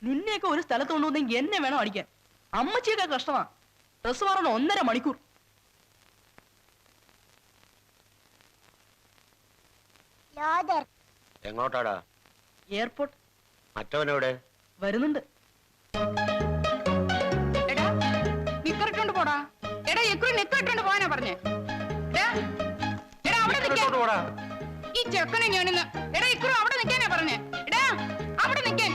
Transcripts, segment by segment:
നിന്നെയൊക്കെ ഒരു സ്ഥലത്ത് കൊണ്ടുവന്നെങ്കിൽ എന്നെ വേണം അടിക്കാൻ. അമ്മച്ചിയൊക്കെ കഷ്ടമാ. ഡ്രസ് മാറണം 1.5 മണിക്കൂർ. എങ്ങോട്ടാടാ? എയർപോർട്ട്. മറ്റവനെവിടെ? വരുന്നുണ്ട്. എടാ നിക്കറിട്ടോണ്ട് പോടാ. എടാ എക്കുറി നിക്കറിട്ടോണ്ട് പോകാനാ പറഞ്ഞേ. എടാ അവിടെ നിൽക്കാൻ. ഈ ചെക്കനെ ഞാനിന്ന്. എടാ ഇക്കുറി അവിടെ നിൽക്കാനാ പറഞ്ഞേ. എടാ അവിടെ നിൽക്കാൻ.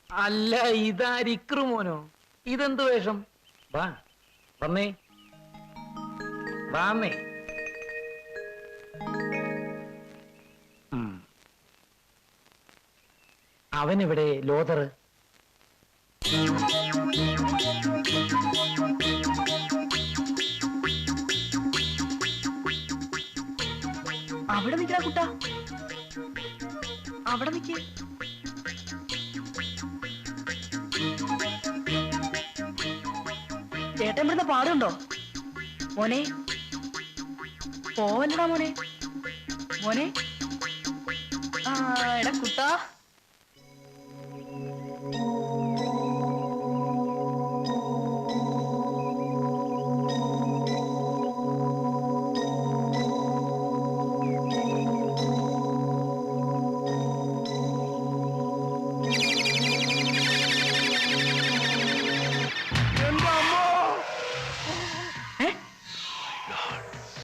അല്ല ഇതാരിക്രു മോനോ? ഇതെന്ത് വേഷം? വാ വന്നേ വാമേ. അവനെവിടെ ലോതർ? അവിടെ നിൽക്കണ കുട്ടാ, അവിടെ നിൽക്കേ. ചേട്ടൻ ഇവിടുന്ന് പാടുണ്ടോ മോനെ? പോവല്ലടാ മോനെ. മോനെ എടാ കുട്ടാ.